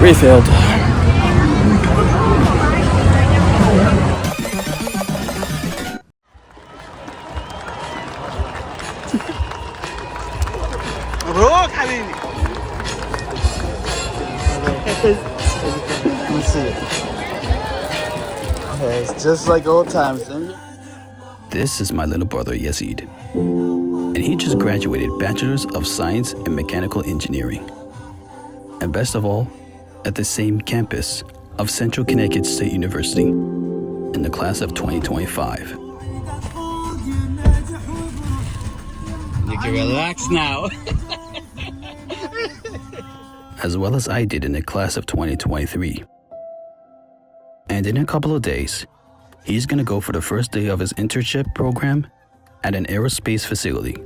Refilled. مبروك حبيبي. Let's see it. Okay, it's just like old times, isn't it? This is my little brother Yazid, and he just graduated Bachelor's of Science in Mechanical Engineering. And best of all, at the same campus of Central Connecticut State University in the class of 2025. You can relax now. As well as I did in the class of 2023. And in a couple of days, he's gonna go for the first day of his internship program at an aerospace facility.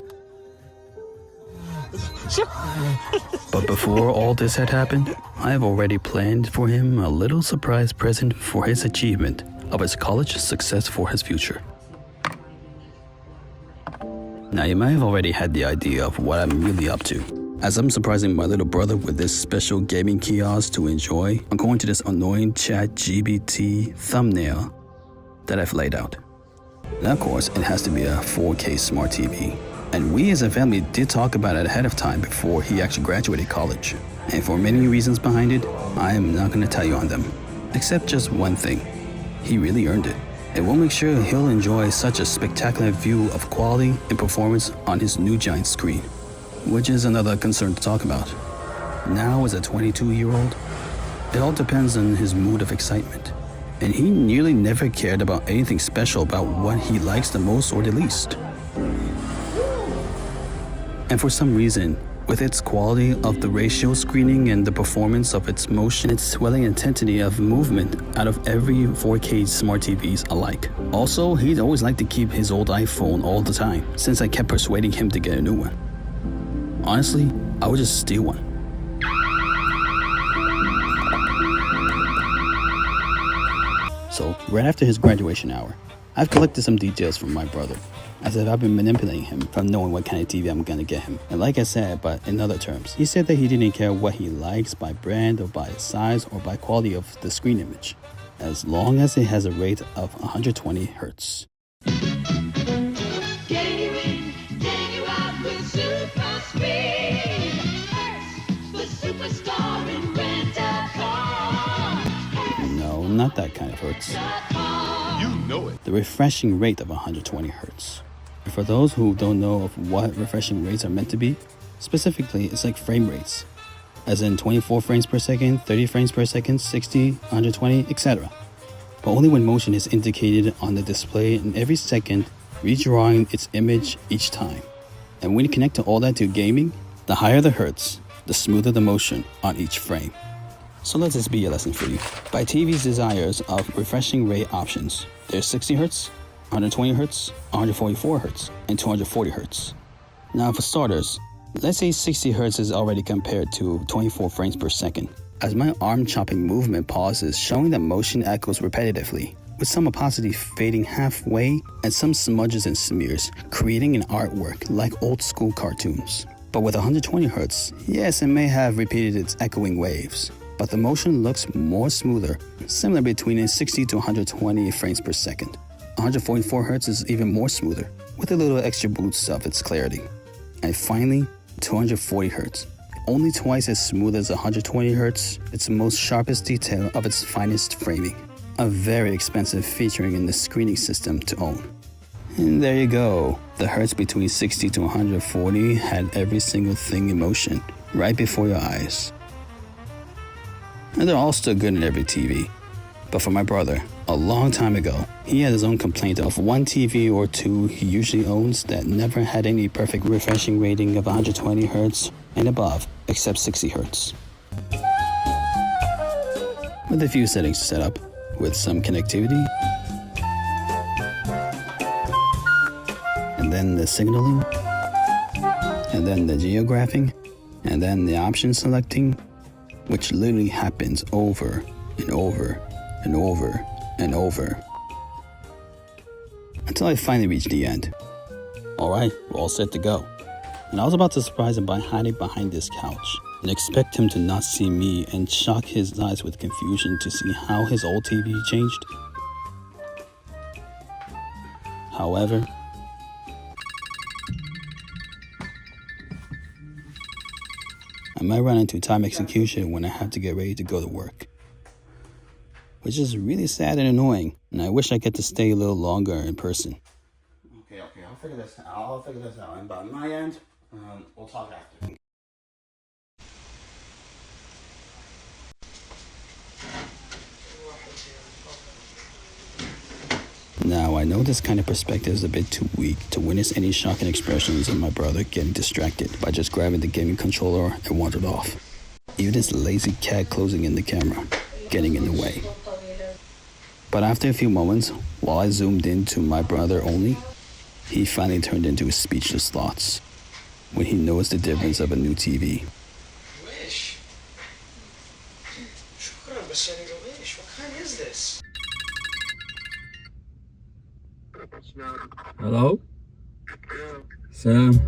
But before all this had happened, I have already planned for him a little surprise present for his achievement of his college success for his future. Now you might have already had the idea of what I'm really up to. As I'm surprising my little brother with this special gaming kiosk to enjoy, I'm going to this annoying ChatGPT thumbnail that I've laid out. Now of course, it has to be a 4K smart TV. And we as a family did talk about it ahead of time before he actually graduated college. And for many reasons behind it, I am not going to tell you on them. Except just one thing. He really earned it. And we'll make sure he'll enjoy such a spectacular view of quality and performance on his new giant screen. Which is another concern to talk about. Now as a 22-year-old, it all depends on his mood of excitement. And he nearly never cared about anything special about what he likes the most or the least. And for some reason, with its quality of the ratio screening and the performance of its motion, its swelling intensity of movement out of every 4K smart TVs alike. Also, he'd always liked to keep his old iPhone all the time, since I kept persuading him to get a new one. Honestly, I would just steal one. So, right after his graduation hour, I've collected some details from my brother, as if I've been manipulating him from knowing what kind of TV I'm gonna get him. And like I said, but in other terms, he said that he didn't care what he likes by brand or by size or by quality of the screen image, as long as it has a rate of 120 hertz. No, not that kind of hertz. You know it. The refreshing rate of 120 hertz. And for those who don't know of what refreshing rates are meant to be, specifically it's like frame rates, as in 24 frames per second, 30 frames per second, 60, 120, etc. But only when motion is indicated on the display in every second, redrawing its image each time. And when you connect to all that to gaming, the higher the hertz, the smoother the motion on each frame. So let this be a lesson for you. By TV's desires of refreshing rate options, there's 60 Hz, 120 Hz, 144 Hz, and 240 Hz. Now for starters, let's say 60 Hz is already compared to 24 frames per second. As my arm chopping movement pauses, showing that motion echoes repetitively, with some opacity fading halfway and some smudges and smears, creating an artwork like old school cartoons. But with 120 Hz, yes, it may have repeated its echoing waves, but the motion looks more smoother, similar between 60 to 120 frames per second. 144 Hz is even more smoother, with a little extra boost of its clarity. And finally, 240 Hz. Only twice as smooth as 120 Hz, its most sharpest detail of its finest framing. A very expensive featuring in the screening system to own. And there you go. The hertz between 60 to 140 had every single thing in motion, right before your eyes. And they're all still good in every TV. But for my brother, a long time ago, he had his own complaint of one TV or two he usually owns that never had any perfect refreshing rating of 120 Hz and above, except 60 Hz. With a few settings set up, with some connectivity, and then the signaling, and then the geographing, and then the option selecting, which literally happens over and over and over and over until I finally reached the end. Alright, we're all set to go. And I was about to surprise him by hiding behind this couch, and expect him to not see me and shock his eyes with confusion to see how his old TV changed. However, I might run into time execution when I have to get ready to go to work, which is really sad and annoying, and I wish I get to stay a little longer in person. Okay, I'll figure this out. And by my end, we'll talk after. Now, I know this kind of perspective is a bit too weak to witness any shocking expressions of my brother getting distracted by just grabbing the gaming controller and wandered off. Even his lazy cat closing in the camera, getting in the way. But after a few moments, while I zoomed in to my brother only, he finally turned into his speechless thoughts when he noticed the difference of a new TV. Wish. What kind is this? Hello? Sam?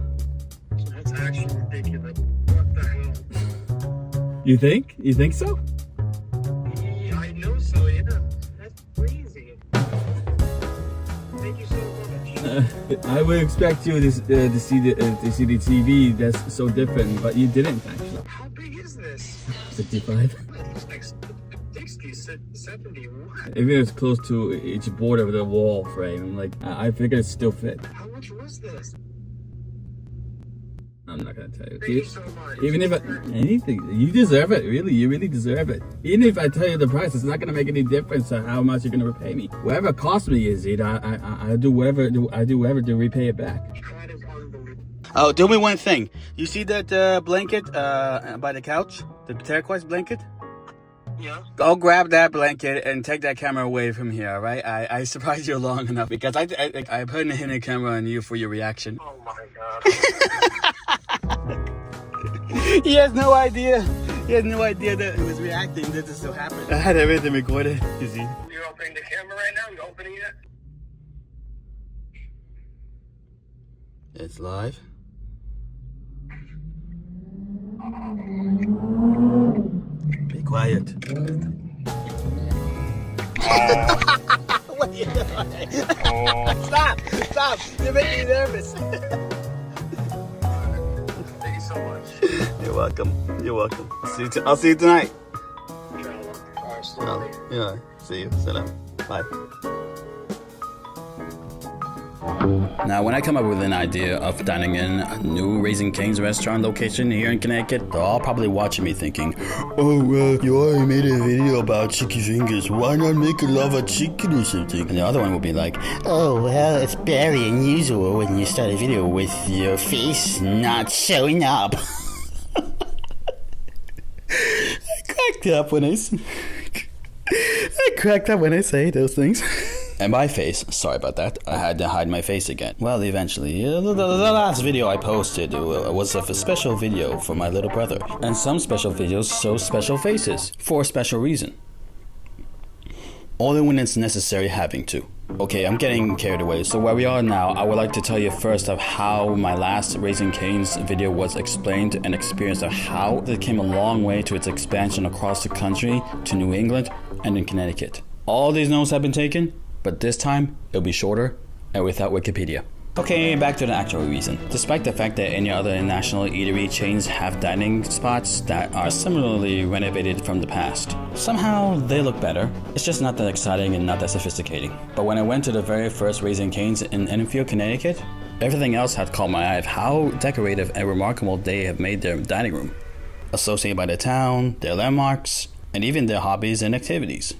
That's actually ridiculous. What the hell? You think? You think so? Yeah, I know so, yeah. That's crazy. Thank you so much. I would expect you to see the TV that's so different, but you didn't actually. How big is this? 65. It's like 60, 70. What? Even it's close to each border of the wall frame. Like I figured it still fit. How much was this? I'm not gonna tell you. Thank you so much. Even if anything, you deserve it. Really, you really deserve it. Even if I tell you the price, it's not gonna make any difference to how much you're gonna repay me. Whatever it cost me is it. I do whatever to repay it back. That is unbelievable. Oh, do me one thing. You see that blanket by the couch? The turquoise blanket? Yeah. Go grab that blanket and take that camera away from here, all right? I surprised you long enough because I put in a hidden camera on you for your reaction. Oh my god. He has no idea. He has no idea that he was reacting that this still happened. I had everything recorded. You see? You're opening the camera right now? You're opening it? It's live. Be quiet. What are you doing? Stop! You're making me nervous. Thank you so much. You're welcome. I'll see you tonight. Yeah. See you. Salam. Bye. Now, when I come up with an idea of dining in a new Raising Cane's restaurant location here in Connecticut, they're all probably watching me thinking, "Oh, well, you already made a video about chicken fingers. Why not make a lava chicken or something?" And the other one will be like, "Oh, well, it's very unusual when you start a video with your face not showing up." I cracked up when I say those things. And my face, sorry about that, I had to hide my face again. Well, eventually, the last video I posted was of a special video for my little brother. And some special videos show special faces, for a special reason. Only when it's necessary having to. Okay, I'm getting carried away, so where we are now, I would like to tell you first of how my last Raising Cane's video was explained and experience of how it came a long way to its expansion across the country to New England and in Connecticut. All these notes have been taken, but this time, it'll be shorter and without Wikipedia. Okay, back to the actual reason. Despite the fact that any other national eatery chains have dining spots that are similarly renovated from the past, somehow they look better. It's just not that exciting and not that sophisticated. But when I went to the very first Raising Cane's in Enfield, Connecticut, everything else had caught my eye of how decorative and remarkable they have made their dining room, associated by the town, their landmarks, and even their hobbies and activities.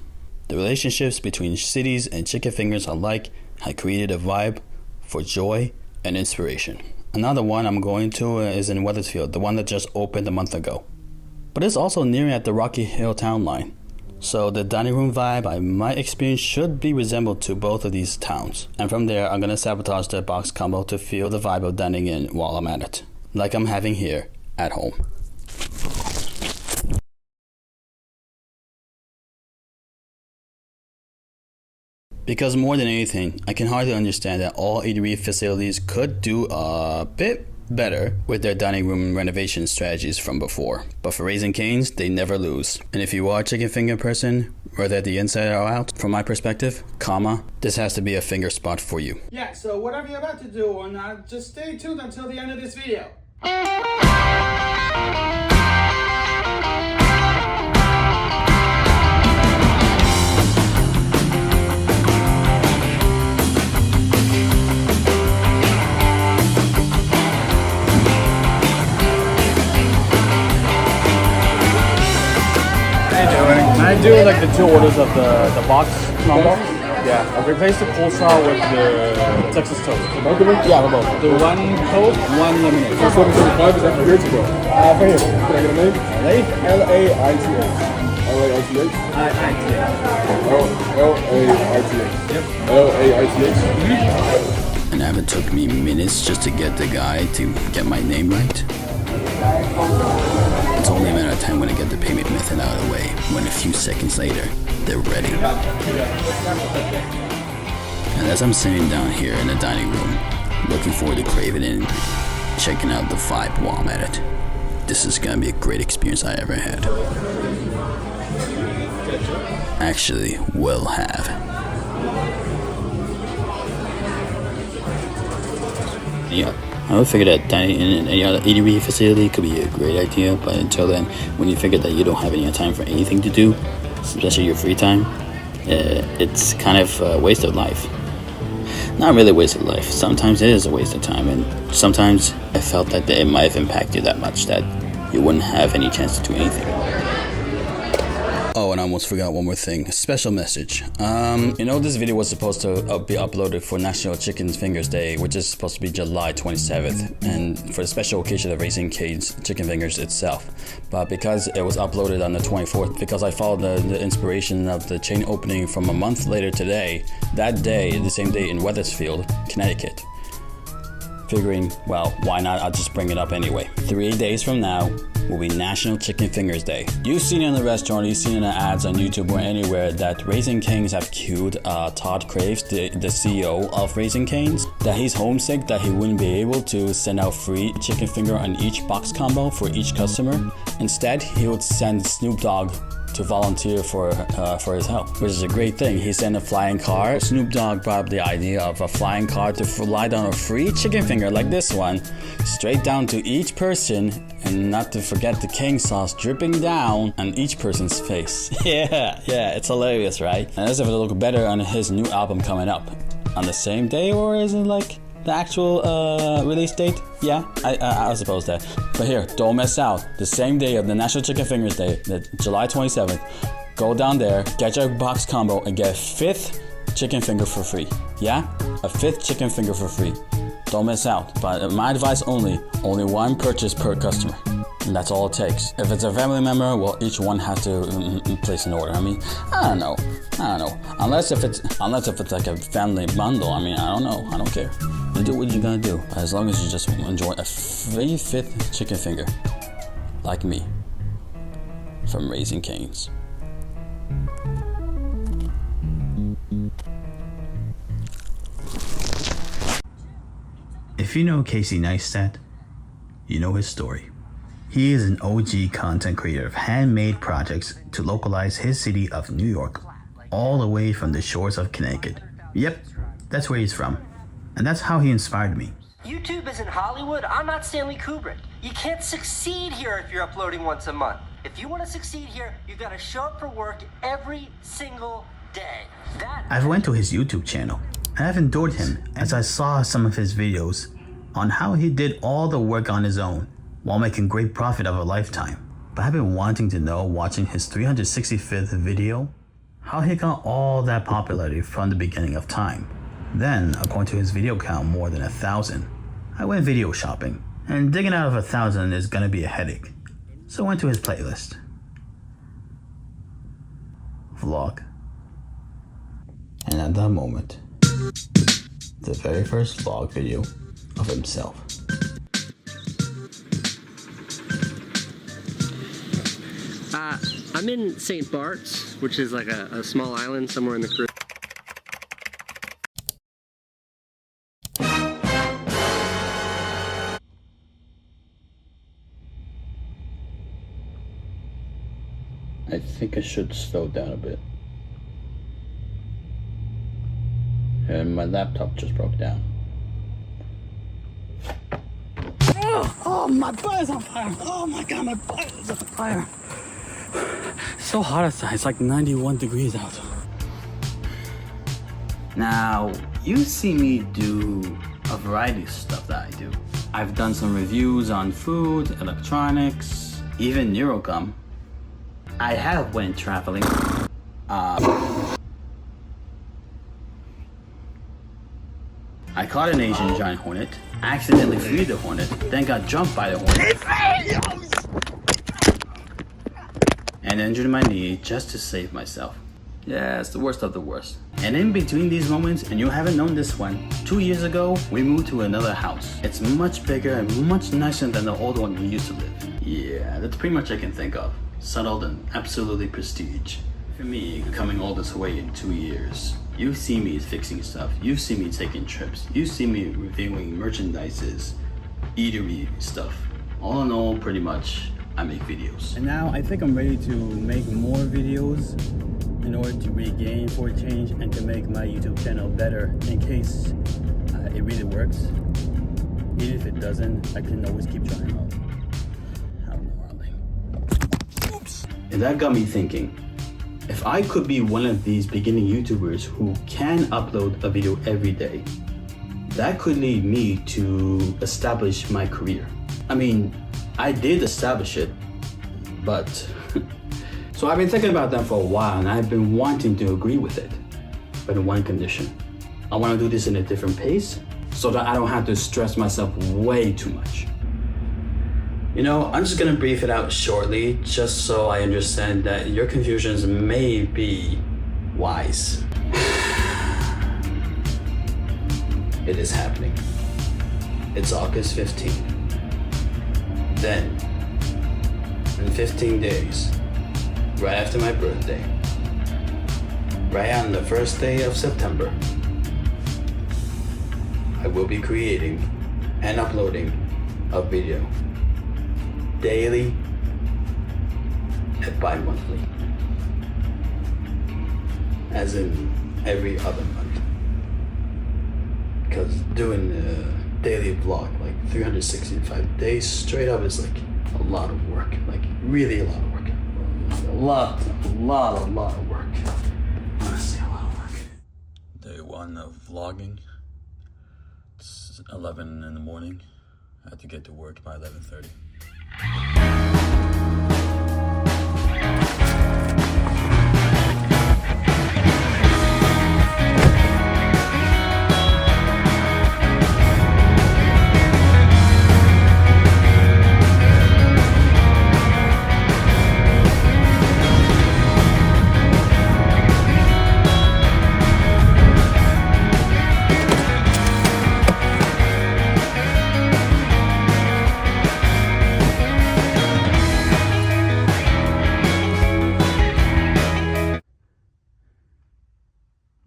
The relationships between cities and chicken fingers alike had created a vibe for joy and inspiration. Another one I'm going to is in Weathersfield, the one that just opened a month ago. But it's also near at the Rocky Hill town line. So the dining room vibe I might experience should be resembled to both of these towns. And from there, I'm gonna sabotage the box combo to feel the vibe of dining in while I'm at it. Like I'm having here at home. Because more than anything, I can hardly understand that all eatery facilities could do a bit better with their dining room renovation strategies from before. But for Raising Cane's, they never lose. And if you are a chicken finger person, whether the inside or out, from my perspective, this has to be a finger spot for you. Yeah, so whatever you're about to do or not, just stay tuned until the end of this video. I do like the 2 orders of the box combo. Yeah, I'll replace the coleslaw with the Texas toast. Both of them? Yeah, we're both. The 1 Coke, 1 lemonade. So 775 is that for here to go? For here. Can I get a name? Laith? L-A-I-T-H. L-A-I-T-H? L-A-I-T-H. Yep. L-A-I-T-H. And it took me minutes just to get the guy to get my name right. It's only a matter of time when I get the payment method out of the way, when a few seconds later, they're ready. And as I'm sitting down here in the dining room, looking forward to craving it and checking out the vibe while I'm at it, this is gonna be a great experience I ever had. Actually, will have. Yeah. I would figure that dining in any other eatery facility could be a great idea, but until then, when you figure that you don't have any time for anything to do, especially your free time, it's kind of a waste of life. Not really a waste of life. Sometimes it is a waste of time, and sometimes I felt that it might have impacted you that much that you wouldn't have any chance to do anything. Oh, and I almost forgot one more thing. A special message. This video was supposed to be uploaded for National Chicken Fingers Day, which is supposed to be July 27th, and for the special occasion of Raising Cane's Chicken Fingers itself. But because it was uploaded on the 24th, because I followed the inspiration of the chain opening from a month later today, that day, the same day in Wethersfield, Connecticut. Figuring, well, why not? I'll just bring it up anyway. 3 days from now will be National Chicken Fingers Day. You've seen it in the restaurant, you've seen it in the ads on YouTube or anywhere that Raising Cane's have cued Todd Craves, the CEO of Raising Cane's, that he's homesick, that he wouldn't be able to send out free chicken finger on each box combo for each customer. Instead, he would send Snoop Dogg to volunteer for his help, which is a great thing. He sent a flying car. Snoop Dogg brought up the idea of a flying car to fly down a free chicken finger like this one, straight down to each person, and not to forget the king sauce dripping down on each person's face. Yeah, it's hilarious, right? And as if it'll look better on his new album coming up. On the same day, or is it like the actual release date? Yeah, I suppose that. But here, don't miss out. The same day of the National Chicken Fingers Day, the July 27th, go down there, get your box combo, and get a 5th chicken finger for free. Yeah? A 5th chicken finger for free. Don't miss out. But my advice only 1 purchase per customer. And that's all it takes. If it's a family member, well, each one has to place an order. I mean, I don't know. Unless if it's like a family bundle. I mean, I don't know. I don't care. You do what you gotta do. As long as you just enjoy a free 5th chicken finger, like me, from Raising Cane's. If you know Casey Neistat, you know his story. He is an OG content creator of handmade projects to localize his city of New York, all the way from the shores of Connecticut. Yep, that's where he's from. And that's how he inspired me. YouTube isn't Hollywood. I'm not Stanley Kubrick. You can't succeed here if you're uploading once a month. If you want to succeed here, you've got to show up for work every single day. I've went to his YouTube channel, and I've adored him as I saw some of his videos on how he did all the work on his own while making great profit of a lifetime. But I've been wanting to know, watching his 365th video, how he got all that popularity from the beginning of time. Then, according to his video count, more than 1,000. I went video shopping, and digging out of 1,000 is gonna be a headache. So I went to his playlist. Vlog. And at that moment, the very first vlog video of himself. I'm in St. Bart's, which is like a small island somewhere in the Caribbean. I think I should slow down a bit. And my laptop just broke down. Oh, my butt is on fire. Oh my god, my butt is on fire. So hot outside, it's like 91 degrees out. Now, you see me do a variety of stuff that I do. I've done some reviews on food, electronics, even neurogum. I have went traveling. I caught an Asian giant hornet, accidentally freed the hornet, then got jumped by the hornet, and injured my knee just to save myself. Yeah, it's the worst of the worst. And in between these moments, and you haven't known this one, 2 years ago, we moved to another house. It's much bigger and much nicer than the old one we used to live. Yeah, that's pretty much I can think of. Settled and absolutely prestige. For me, coming all this way in 2 years, you see me fixing stuff, you see me taking trips, you see me reviewing merchandises, eatery stuff. All in all, pretty much, I make videos. And now I think I'm ready to make more videos in order to regain for a change and to make my YouTube channel better in case it really works. Even if it doesn't, I can always keep trying. I don't know, Arlie. Oops. And that got me thinking, if I could be one of these beginning YouTubers who can upload a video every day, that could lead me to establish my career. I mean, I did establish it, but so I've been thinking about that for a while and I've been wanting to agree with it, but in one condition. I want to do this in a different pace so that I don't have to stress myself way too much. You know, I'm just gonna brief it out shortly just so I understand that your confusions may be wise. It is happening. It's August 15th. Then, in 15 days, right after my birthday, right on the first day of September, I will be creating and uploading a video daily and bi-monthly, as in every other month, because doing a daily vlog like 365 days straight up is like a lot of work, like really a lot of work, a lot of work, honestly a lot of work. Day one of vlogging. It's 11 in the morning. I have to get to work by 11:30.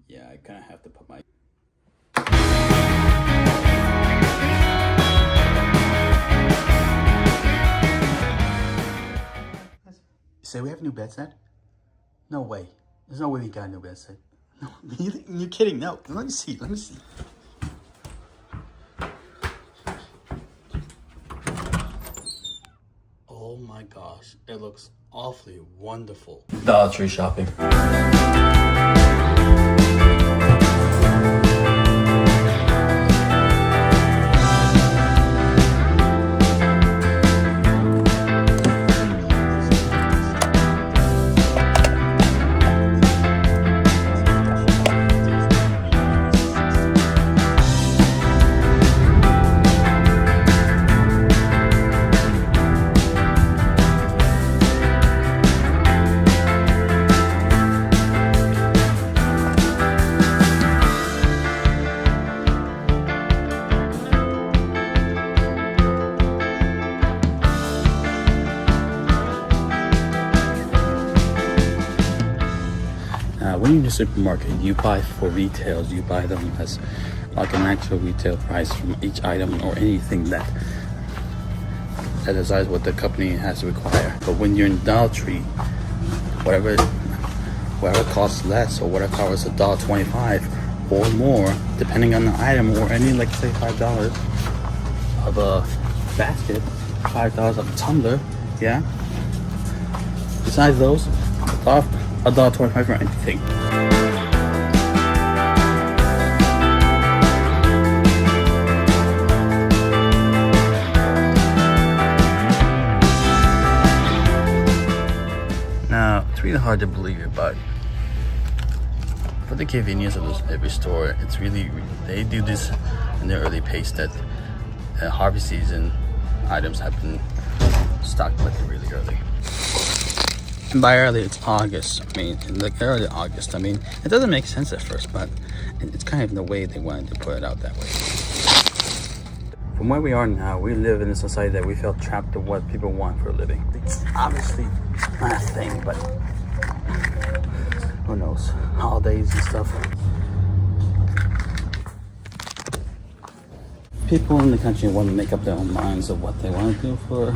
Yeah, I kind of have to put my... Say we have a new bed set? No way. There's no way we got a new bed set. No, you're kidding. No, let me see. Oh my gosh, it looks awfully wonderful. Dollar Tree shopping. When you're in the supermarket, you buy for retails, you buy them as like an actual retail price from each item or anything that decides what the company has to require. But when you're in Dollar Tree, whatever costs less, or whatever costs $1.25 or more, depending on the item, or any, like say $5 of a basket, $5 of a tumbler, yeah. Besides those, $1.25 for anything. Now, it's really hard to believe it, but for the convenience of every store, it's really, they do this in their early pace, that harvest season items have been stocked like really early. And by early, it's August. I mean, like early August. I mean, it doesn't make sense at first, but it's kind of the way they wanted to put it out that way. From where we are now, we live in a society that we feel trapped to what people want for a living. It's obviously not a thing, but who knows? Holidays and stuff. People in the country want to make up their own minds of what they want to do for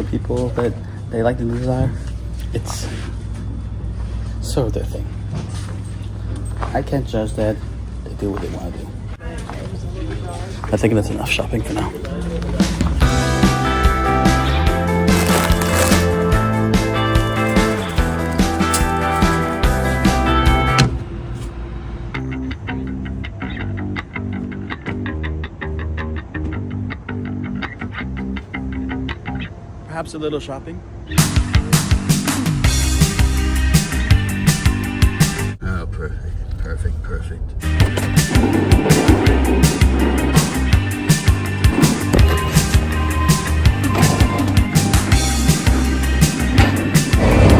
people that they like to desire. It's sort of their thing. I can't judge that. They do what they want to do. I think that's enough shopping for now. Perhaps a little shopping. Oh, perfect, perfect, perfect.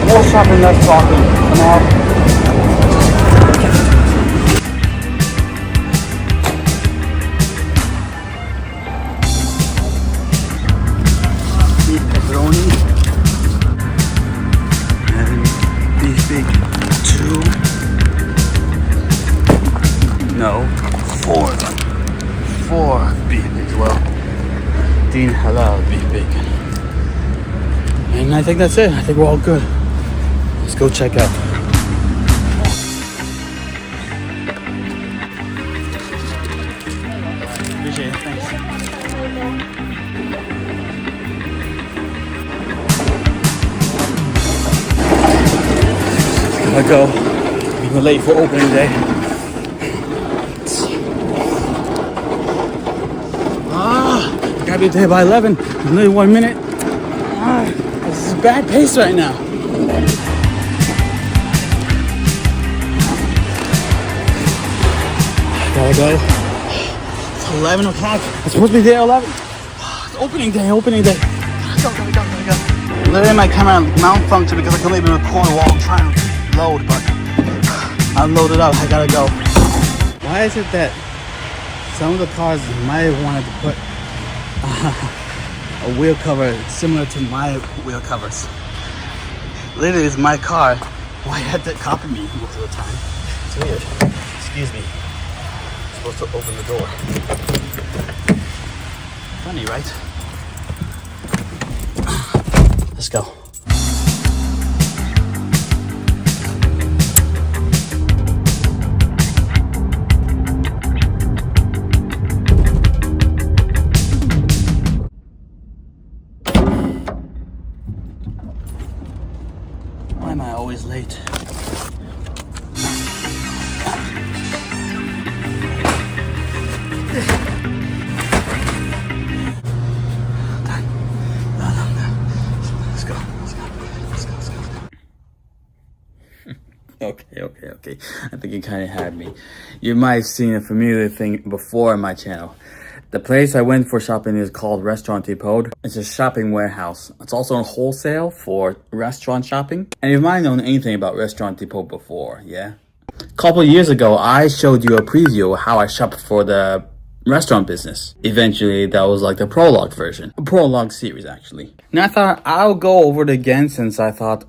More shopping, less talking. Come on. Beef pepperoni and beef big 2. No, 4 of them. 4 beef bigs. Well, Dean halal beef bacon. And I think that's it. I think we're all good. Let's go check out. Appreciate it. Thanks. Gotta go. We're late for opening day. Gotta be there by 11. Only 1 minute. This is a bad pace right now. Gotta go. It's 11 o'clock. I'm supposed to be there at 11. It's opening day, opening day. Gotta go. Literally my camera malfunctioned because I couldn't even record while I'm trying to load, but I'm loaded up. I gotta go. Why is it that some of the cars might have wanted to put a wheel cover similar to my wheel covers? Literally, it's my car. Why had to copy me most of the time? It's weird. Excuse me. I'm supposed to open the door. Funny, right? Let's go. Why am I always late? Okay. I think you kind of had me. You might have seen a familiar thing before on my channel. The place I went for shopping is called Restaurant Depot. It's a shopping warehouse. It's also on wholesale for restaurant shopping. And you might have known anything about Restaurant Depot before, yeah? A couple of years ago, I showed you a preview of how I shopped for the restaurant business. Eventually, that was like the prologue version. A prologue series, actually. And I thought I'll go over it again since I thought,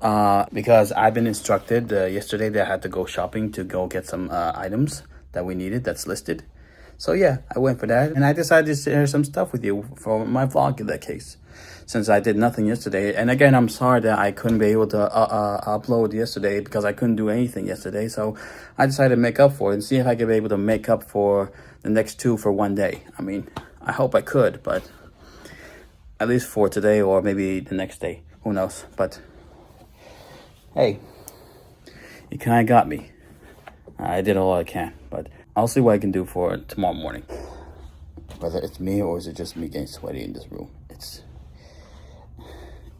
because I've been instructed yesterday that I had to go shopping to go get some items that we needed that's listed. So yeah, I went for that. And I decided to share some stuff with you for my vlog in that case. since I did nothing yesterday. And again, I'm sorry that I couldn't be able to upload yesterday because I couldn't do anything yesterday. So I decided to make up for it and see if I could be able to make up for the next 2 for one day. I mean, I hope I could, but at least for today or maybe the next day. Who knows? But hey, you kind of got me. I did all I can, but I'll see what I can do for tomorrow morning. Whether it's me or is it just me getting sweaty in this room. It's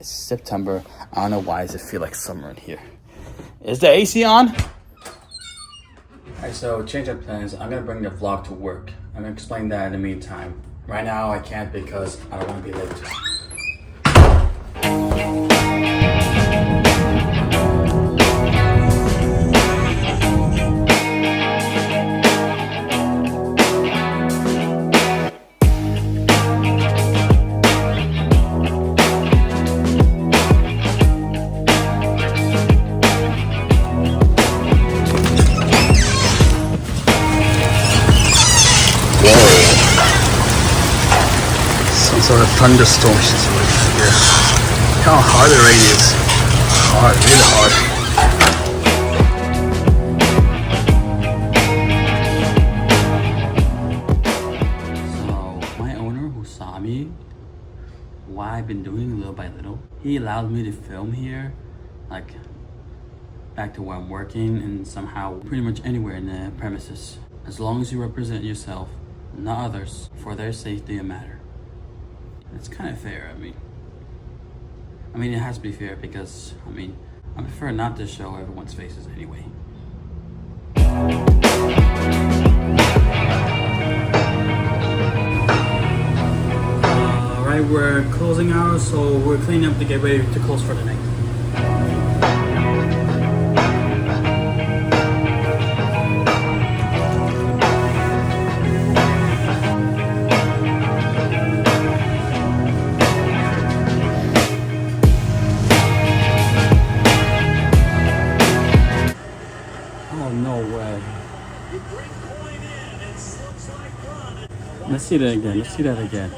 September. I don't know why does it feel like summer in here. Is the AC on? Alright, so change of plans. I'm gonna bring the vlog to work. I'm gonna explain that in the meantime. Right now I can't because I don't want to be late. Some sort of thunderstorm situation here. How hard the rain is. Hard, really hard. So my owner who saw me, what I've been doing little by little, he allowed me to film here, like back to where I'm working and somehow pretty much anywhere in the premises. As long as you represent yourself, not others, for their safety and matter. It's kind of fair, I mean, it has to be fair because, I prefer not to show everyone's faces anyway. Alright, we're closing hours, so we're cleaning up to get ready to close for the night. Let's see that again. Let's see that again.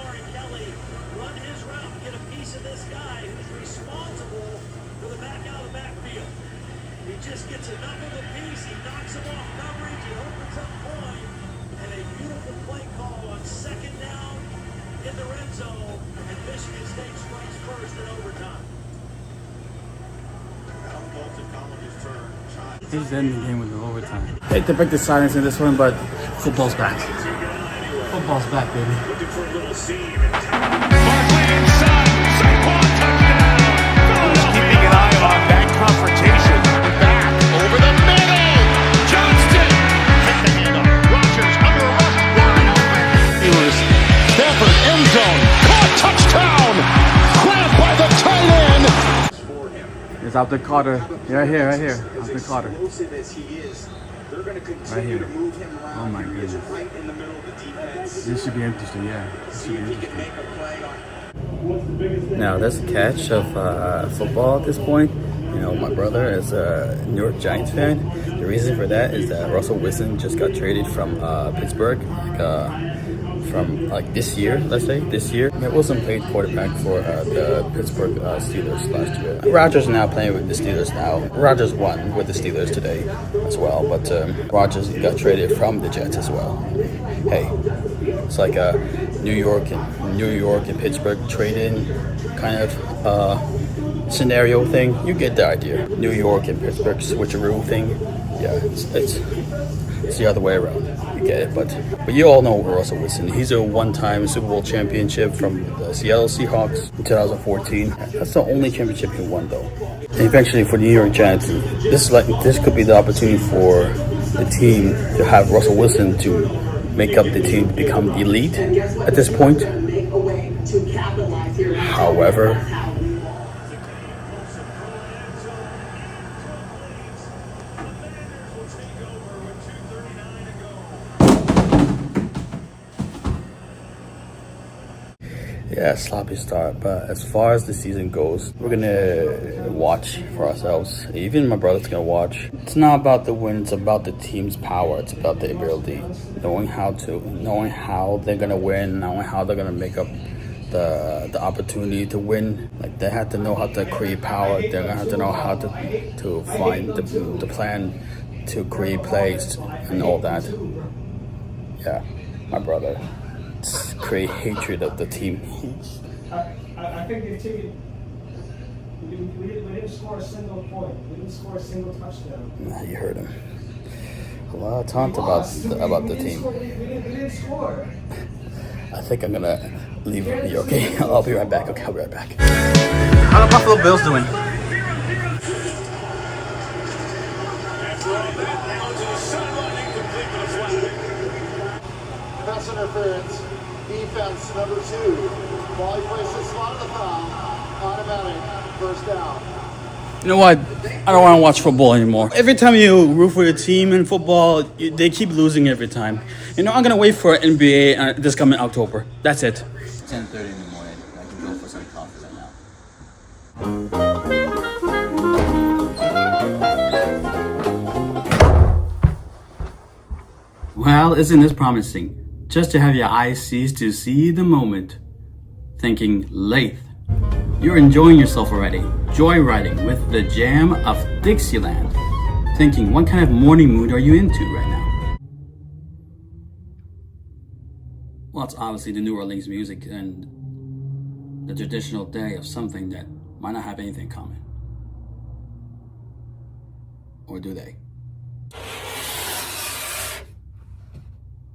He's ending the game with the overtime. I hate to break the silence in this one, but football's back. Football's back, baby. Keeping an eye on that confrontation. Back over the middle. Johnston. Take the handoff. Rodgers under a rush. Wide open. Steelers. Stafford end zone. Caught touchdown. Grabbed by the tight end. It's out the Carter. Right here. Out the Carter. Right here. Oh my goodness. This should be interesting, yeah. This should be interesting. Now, that's the catch of football at this point. You know, my brother is a New York Giants fan. The reason for that is that Russell Wilson just got traded from Pittsburgh, from this year, let's say, this year. Matt Wilson played quarterback for the Pittsburgh Steelers last year. Rodgers is now playing with the Steelers now. Rodgers won with the Steelers today as well, but Rodgers got traded from the Jets as well. Hey, it's like a New York and Pittsburgh trade-in kind of scenario thing. You get the idea. New York and Pittsburgh switcheroo thing. Yeah, it's the other way around. You get it, but you all know Russell Wilson. He's a one-time Super Bowl championship from the Seattle Seahawks in 2014. That's the only championship he won, though. And eventually, for the New York Giants, this could be the opportunity for the team to have Russell Wilson to make up the team to become elite at this point. However, yeah, sloppy start, but as far as the season goes, we're gonna watch for ourselves. Even my brother's gonna watch. It's not about the win, it's about the team's power. It's about the ability, knowing how they're gonna win, knowing how they're gonna make up the opportunity to win. Like they had to know how to create power. They're gonna have to know how to find the plan to create plays and all that. Yeah, my brother create hatred of the team. I think they've taken. We didn't score a single point. We didn't score a single touchdown. Nah, you heard him. A lot of taunt about the team. We didn't score. I think I'm gonna leave you, okay? I'll be right back. Okay, I'll be right back. How are the Buffalo Bills doing? Pass interference, defense number 2. Ball places slot of the foul, automatic, first down. You know what? I don't want to watch football anymore. Every time you root for your team in football, they keep losing every time. You know, I'm going to wait for NBA this coming October. That's it. 10:30 in the morning. I can go for some coffee right now. Well, isn't this promising? Just to have your eyes cease to see the moment. Thinking, Laith, you're enjoying yourself already. Joyriding with the jam of Dixieland. Thinking, what kind of morning mood are you into right now? Well, it's obviously the New Orleans music and the traditional day of something that might not have anything in common. Or do they?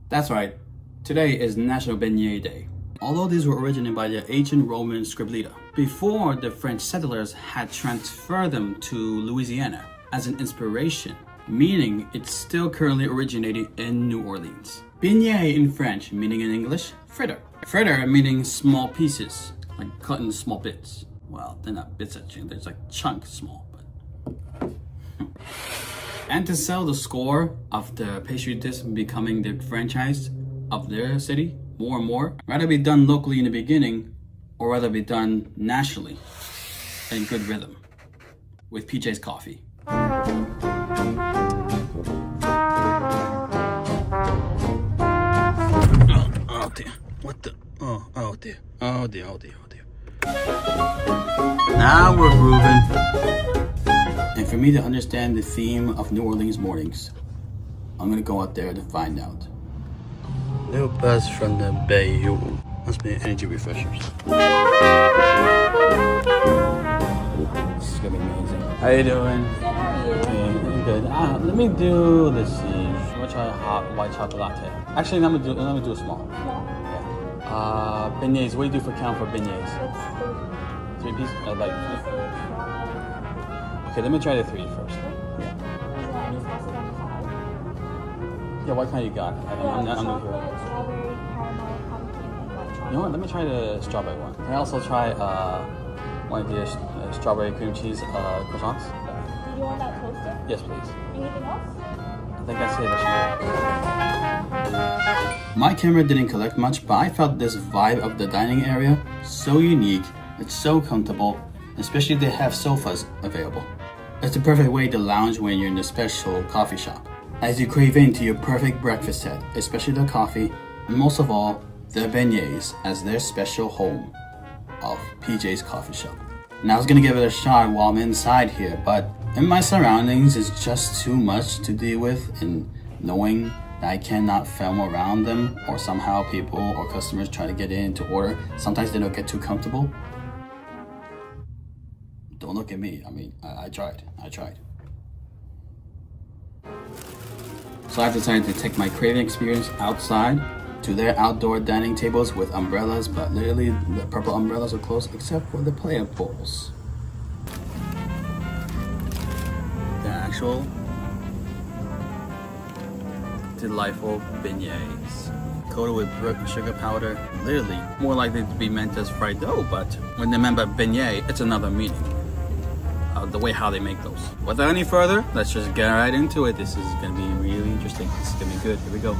That's right. Today is National Beignet Day. Although these were originated by the ancient Roman scriblita, before the French settlers had transferred them to Louisiana as an inspiration, meaning it's still currently originating in New Orleans. Beignet in French, meaning in English, fritter. Fritter meaning small pieces, like cut in small bits. Well, they're not bits actually, they're like chunks small. But and to sell the score of the pastry dish becoming the franchise of their city more and more, rather be done locally in the beginning or rather be done nationally in good rhythm with PJ's coffee. Oh dear, what the, oh dear. Now we're grooving. And for me to understand the theme of New Orleans mornings, I'm gonna go out there to find out. New buzz from the Bayou. Must be energy refreshers. This is gonna be amazing. How you doing? Okay, good. Let me do this. I'm gonna try a hot white chocolate latte. Actually, let me do a small. Yeah. Beignets. What do you do for count for beignets? It's 3 pieces. Like 3. Okay, let me try the 3 first. Yeah, what kind you got? I'm not here. You know what? Let me try the strawberry one. Can I also try one of the strawberry cream cheese croissants? Do you want that toasted? Yes, please. Anything else? I think that's it. That should be it. My camera didn't collect much, but I felt this vibe of the dining area so unique. It's so comfortable, especially they have sofas available. It's the perfect way to lounge when you're in a special coffee shop. As you crave into your perfect breakfast set, especially the coffee, and most of all, the beignets as their special home of PJ's Coffee Shop. And I was gonna give it a shot while I'm inside here, but in my surroundings is just too much to deal with, and knowing that I cannot film around them, or somehow people or customers try to get in to order, sometimes they don't get too comfortable. Don't look at me, I mean, I tried. So I've decided to take my craving experience outside to their outdoor dining tables with umbrellas, but literally the purple umbrellas are closed except for the player bowls. The actual delightful beignets. Coated with sugar powder, literally more likely to be meant as fried dough, but when they meant by beignet, it's another meaning. The way how they make those. Without any further, let's just get right into it. This is gonna be really interesting. This is gonna be good. Here we go.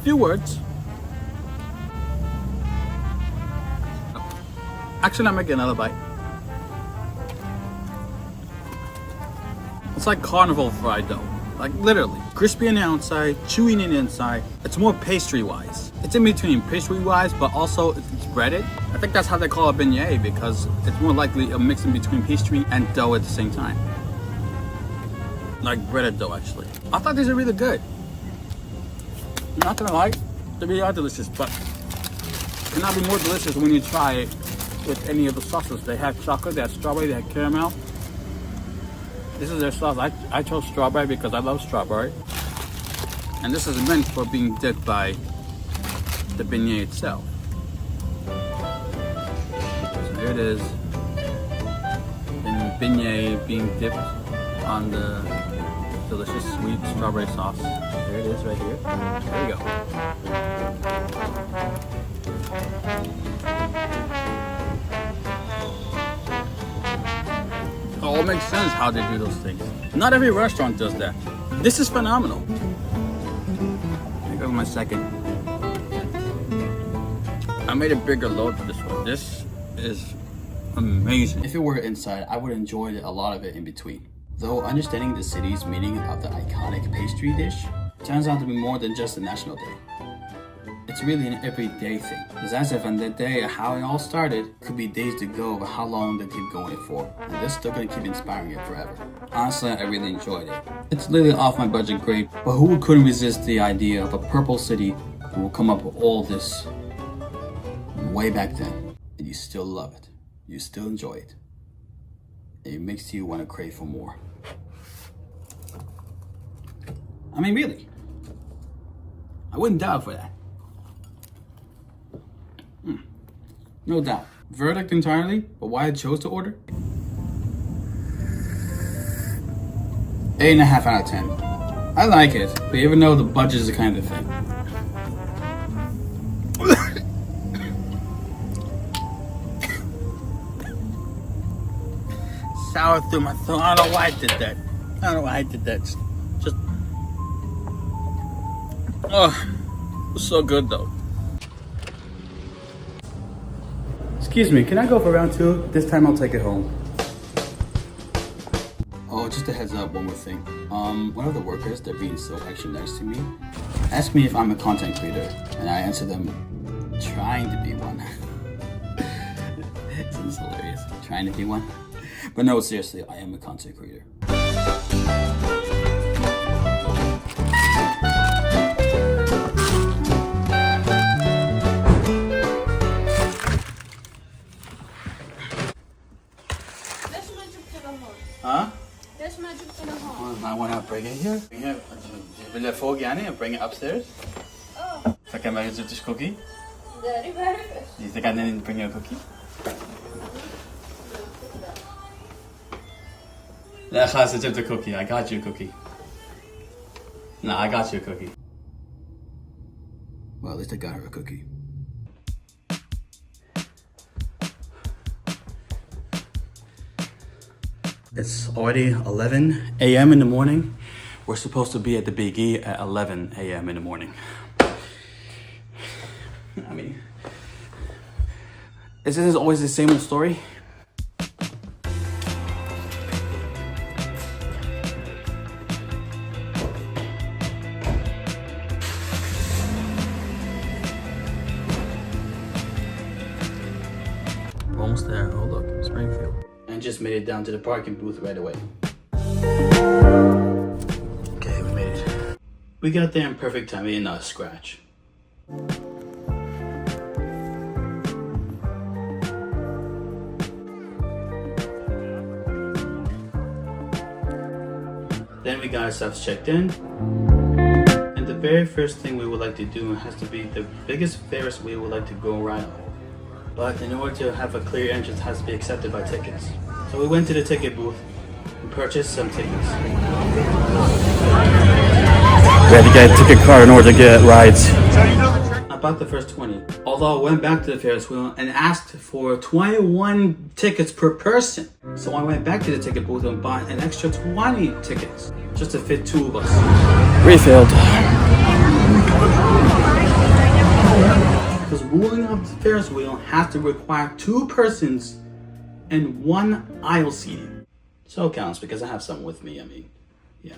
Few words. Actually, I'm making another bite. It's like carnival fried dough. Like literally. Crispy on the outside, chewy on the inside. It's more pastry-wise. It's in between pastry-wise, but also it's breaded. I think that's how they call it beignet, because it's more likely a mix in between pastry and dough at the same time. Like breaded dough, actually. I thought these are really good. Not gonna lie, they really are delicious, but it cannot be more delicious when you try it with any of the sauces. They have chocolate, they have strawberry, they have caramel. This is their sauce. I chose strawberry because I love strawberry. And this is meant for being dipped by the beignet itself. So here it is. And beignet being dipped on the delicious sweet strawberry sauce. There it is right here. There you go. It all makes sense how they do those things. Not every restaurant does that. This is phenomenal. I go with my second. I made a bigger load for this one. This is amazing. If it were inside, I would enjoy a lot of it in between. Though understanding the city's meaning of the iconic pastry dish turns out to be more than just a national day. It's really an everyday thing. It's as if on that day how it all started could be days to go of how long they keep going for, and they're still gonna keep inspiring it forever. Honestly, I really enjoyed it. It's literally off my budget great, but who couldn't resist the idea of a purple city who will come up with all this way back then, and you still love it, you still enjoy it. It makes you want to crave for more. I mean, really, I wouldn't doubt for that. No doubt. Verdict entirely, but why I chose to order? 8.5 out of 10. I like it, but even though the budget is the kind of thing. Sour through my throat. I don't know why I did that. I don't know why I did that. Just oh, it was so good though. Excuse me, can I go for round 2? This time I'll take it home. Oh, just a heads up, one more thing. One of the workers, they're being so extra nice to me, asked me if I'm a content creator, and I answered them, trying to be one. It's hilarious, trying to be one. But no, seriously, I am a content creator. Huh? There's magic in the hall. I want to bring it here. Will you fold it and bring it upstairs? Oh. So can I get this cookie? Very, very good. You think I didn't bring you a cookie? Yeah, Khas, it's the cookie. I got you a cookie. No, I got you a cookie. Well, at least I got her a cookie. It's already 11 a.m. in the morning. We're supposed to be at the Big E at 11 a.m. in the morning. I mean, is this always the same old story? We're almost there. Oh look, Springfield. And just made it down to the parking booth right away. Okay, we made it. We got there in perfect timing, not a scratch. Then we got ourselves checked in. And the very first thing we would like to do has to be the biggest Ferris we would like to go around. But in order to have a clear entrance, it has to be accepted by tickets. So we went to the ticket booth and purchased some tickets. We had to get a ticket card in order to get rides. I bought the first 20. Although I went back to the Ferris wheel and asked for 21 tickets per person. So I went back to the ticket booth and bought an extra 20 tickets just to fit 2 of us. Refilled. Because ruling of the Ferris wheel has to require 2 persons and 1 aisle seating. So it counts because I have some with me, I mean, yeah.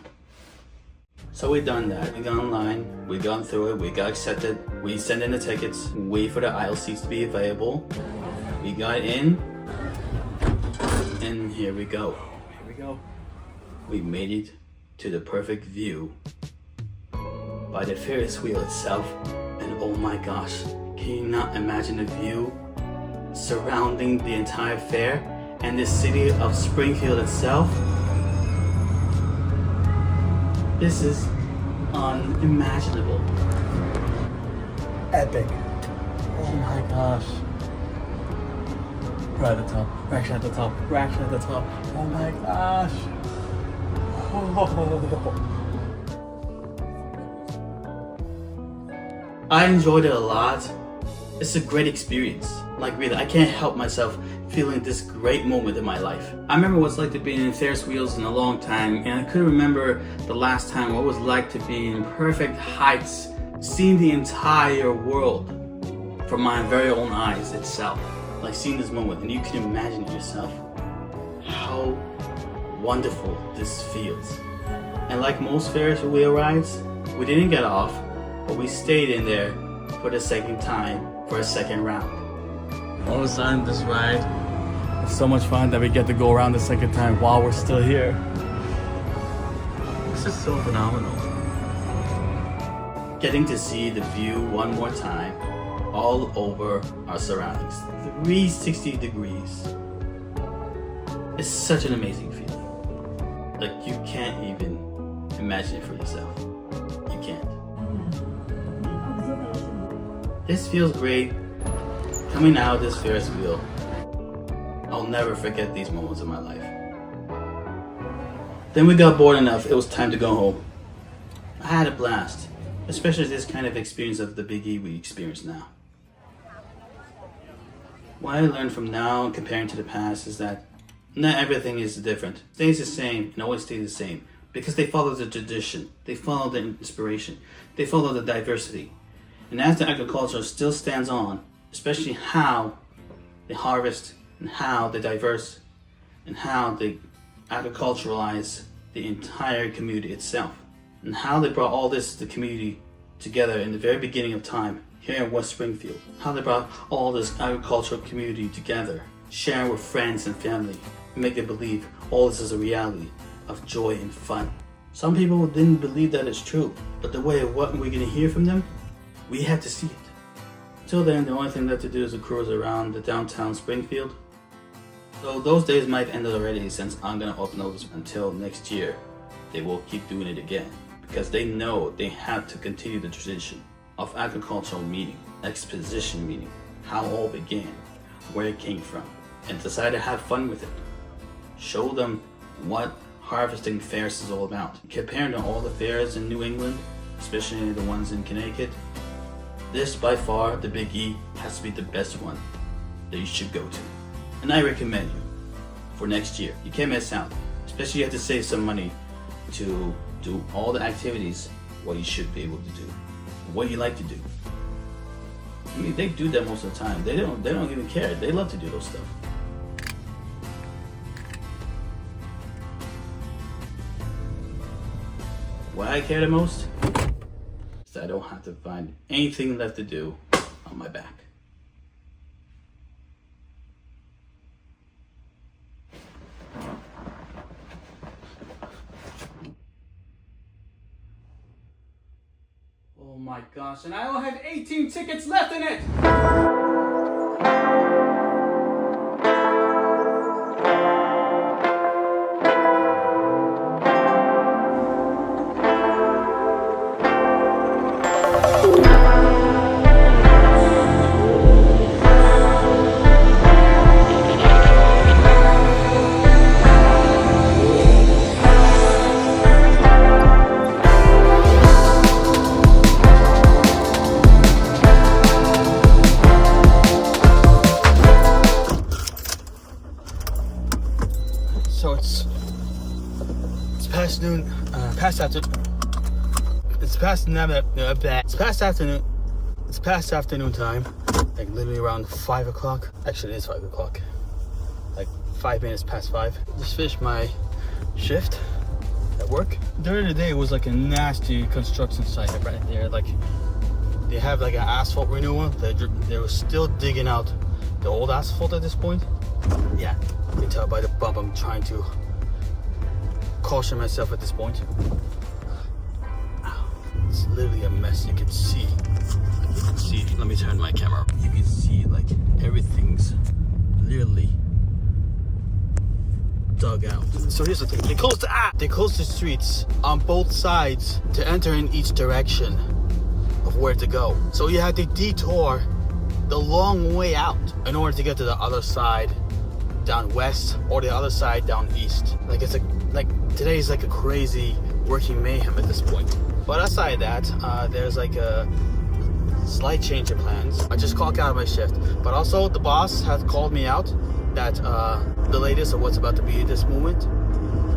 So we done that, we got online, we gone through it, we got accepted, we sent in the tickets, wait for the aisle seats to be available. We got in, and here we go. Here we go. We made it to the perfect view by the Ferris wheel itself, and oh my gosh, can you not imagine the view surrounding the entire fair and the city of Springfield itself? This is unimaginable. Epic. Oh my gosh. Right at the top, we're actually at the top, we're actually at the top. Oh my gosh. I enjoyed it a lot. It's a great experience. Like really, I can't help myself feeling this great moment in my life. I remember what it's like to be in Ferris wheels in a long time, and I couldn't remember the last time what it was like to be in perfect heights, seeing the entire world from my very own eyes itself. Like seeing this moment, and you can imagine yourself how wonderful this feels. And like most Ferris wheel rides, we didn't get off, but we stayed in there for the second time, for a second round. All of a sudden, this ride is so much fun that we get to go around the second time while we're still here. This is so phenomenal. Getting to see the view one more time, all over our surroundings, 360 degrees. It's such an amazing feeling. Like you can't even imagine it for yourself. You can't. This feels great. Coming out of this Ferris wheel, I'll never forget these moments in my life. Then we got bored enough, it was time to go home. I had a blast, especially this kind of experience of the Big E we experience now. What I learned from now and comparing to the past is that not everything is different. It stays the same and always stays the same because they follow the tradition, they follow the inspiration, they follow the diversity. And as the agriculture still stands on, especially how they harvest and how they diverse and how they agriculturalize the entire community itself and how they brought all this the community together in the very beginning of time here in West Springfield, how they brought all this agricultural community together, sharing with friends and family and make them believe all this is a reality of joy and fun. Some people didn't believe that it's true, but the way of what we're going to hear from them, we had to see it. Till then, the only thing left to do is to cruise around the downtown Springfield. So those days might have ended already since I'm going to upload this until next year. They will keep doing it again because they know they have to continue the tradition of agricultural meeting, exposition meeting, how it all began, where it came from, and decide to have fun with it. Show them what harvesting fairs is all about. Comparing to all the fairs in New England, especially the ones in Connecticut, this by far, the Big E, has to be the best one that you should go to. And I recommend you for next year. You can't miss out, especially you have to save some money to do all the activities what you should be able to do, what you like to do. I mean, they do that most of the time. They don't even care. They love to do those stuff. What I care the most is that I don't have to find anything left to do on my back. Oh my gosh, and I only have 18 tickets left in it! So it's past noon, it's past afternoon time. like literally around 5 o'clock. Actually, it is 5 o'clock. Like 5 minutes past 5. Just finished my shift at work. During the day, it was like a nasty construction site right there. Like they have like an asphalt renewal. They were still digging out the old asphalt at this point. Yeah, you can tell by the bump I'm trying to caution myself at this point. It's literally a mess. You can see. You can see. Let me turn my camera. You can see like everything's literally dug out. So here's the thing. They closed the streets on both sides to enter in each direction of where to go. So you had to detour the long way out in order to get to the other side down west or the other side down east. Like it's like today's like a crazy working mayhem at this point. But aside that, there's like a slight change in plans. I just clocked out of my shift, but also the boss has called me out that the latest of what's about to be at this moment.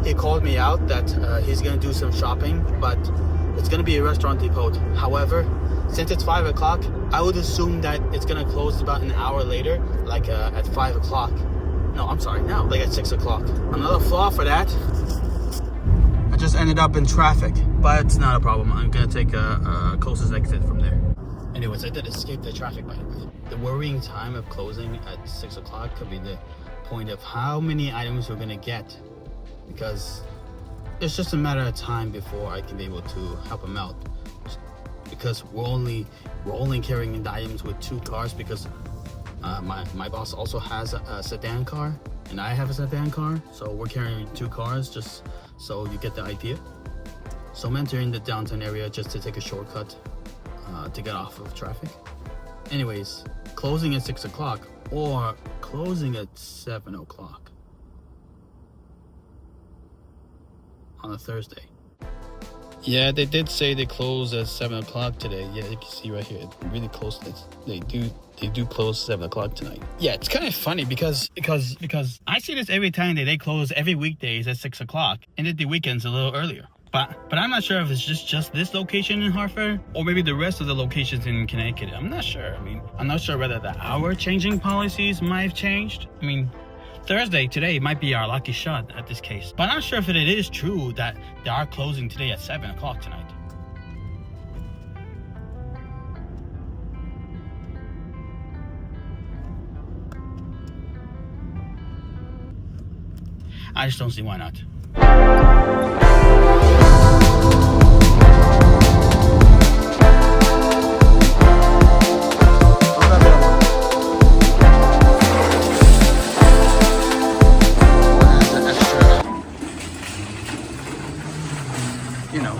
He called me out that he's gonna do some shopping, but it's gonna be a restaurant depot. However, since it's 5 o'clock, I would assume that it's gonna close about an hour later, like at 5 o'clock. No, I'm sorry, now, like at 6 o'clock. Another flaw for that, I just ended up in traffic, but it's not a problem. I'm gonna take a closest exit from there. Anyways, I did escape the traffic, by the way. The worrying time of closing at 6 o'clock could be the point of how many items we're gonna get, because it's just a matter of time before I can be able to help them out. Because we're only carrying in the items with 2 cars, because my boss also has a sedan car and I have a sedan car, so we're carrying 2 cars, just so you get the idea. So I'm entering the downtown area just to take a shortcut to get off of traffic. Anyways, closing at 6 o'clock or closing at 7 o'clock on a Thursday. Yeah, they did say they close at 7 o'clock today. Yeah, you can see right here, it's really close. They do close 7 o'clock tonight. Yeah, it's kind of funny because I see this every time that they close every weekdays at 6 o'clock and at the weekends a little earlier. But I'm not sure if it's just this location in Hartford or maybe the rest of the locations in Connecticut. I'm not sure. I mean, I'm not sure whether the hour changing policies might have changed. I mean, Thursday today might be our lucky shot at this case. But I'm not sure if it is true that they are closing today at 7 o'clock tonight. I just don't see why not. You know,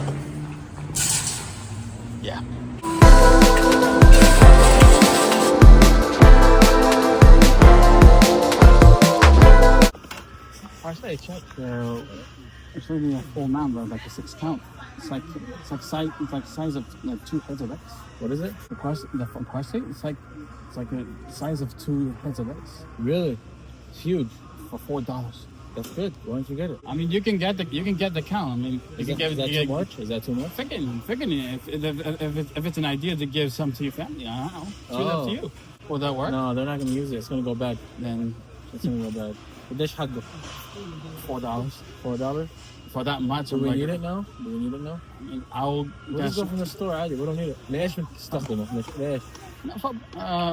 yeah. Parsley, check. It's really a full number, like a 6 count. It's like size of like 2 heads of rice. What is it? The parsley. It's like a size of 2 heads of rice. Really? It's huge for $4. That's good. Why don't you get it? I mean, you can get the count. I mean, is that too much? Is that too much? Thinking if it's an idea to give some to your family, I don't know. It's up to you. Will that work? No, they're not going to use it. It's going to go bad. Then it's going to go bad. The dish had $4. $4 for that much. Do we need it now? Do we need it now? I mean, we'll just go from the store. We don't need it. Let's stuff them.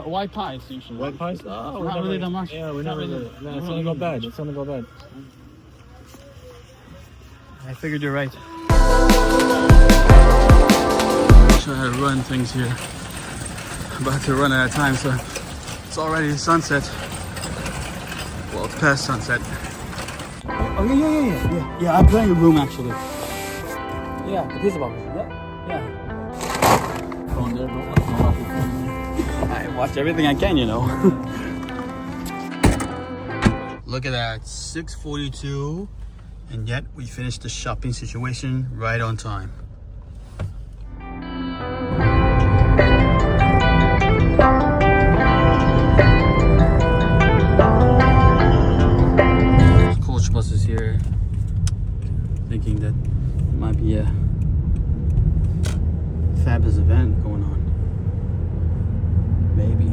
White pies usually. White pies? Oh, not really that much. Yeah, we never did it. No, it's gonna go bad. It's gonna go bad. I figured you're right. Try to run things here. About to run out of time, so it's already sunset. Well, it's past sunset. Oh yeah. I'm playing a room actually. Yeah, the pizza box. Yeah. Phone there, don't come off your phone. I watch everything I can, you know. Look at that, 6:42, and yet we finished the shopping situation right on time. Coach bus is here, thinking that it might be a fabulous event going on. Maybe.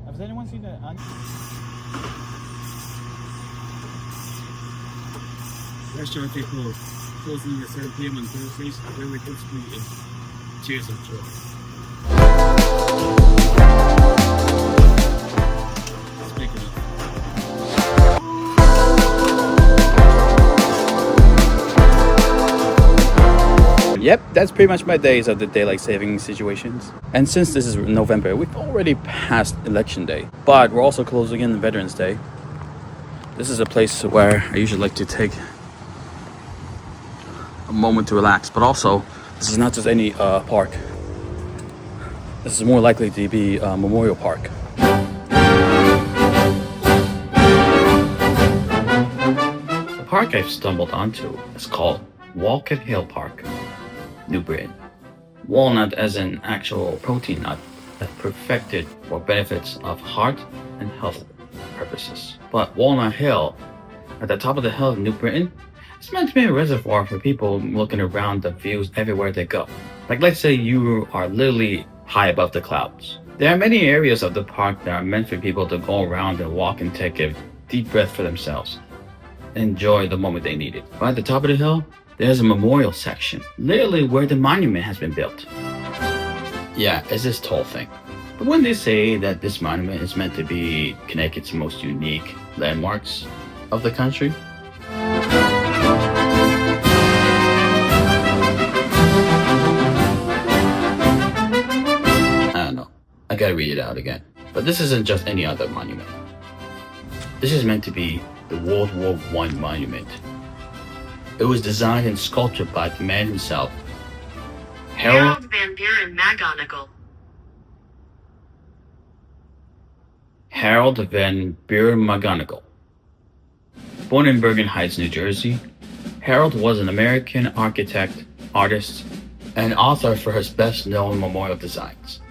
Has anyone seen that? Restaurant people closing at 7 p.m. on Thursdays. Very good sweet. Cheers, I'm sure. Speaking of. Yep, that's pretty much my days of the daylight saving situations. And since this is November, we've already passed election day, but we're also closing in Veterans Day. This is a place where I usually like to take a moment to relax, but also this is not just any park. This is more likely to be a memorial park. The park I've stumbled onto is called Walcott Hill Park, New Britain. Walnut as an actual protein nut that perfected for benefits of heart and health purposes. But Walnut Hill, at the top of the hill of New Britain, is meant to be a reservoir for people looking around the views everywhere they go. Like let's say you are literally high above the clouds. There are many areas of the park that are meant for people to go around and walk and take a deep breath for themselves. Enjoy the moment they need it. But at the top of the hill, there's a memorial section, literally where the monument has been built. Yeah, it's this tall thing. But when they say that this monument is meant to be Connecticut's most unique landmarks of the country, I don't know. I gotta read it out again. But this isn't just any other monument. This is meant to be the World War I monument. It was designed and sculptured by the man himself, Harold Van Buren McGonagall. Harold Van Buren McGonagall. Born in Bergen Heights, New Jersey, Harold was an American architect, artist, and author for his best-known memorial designs.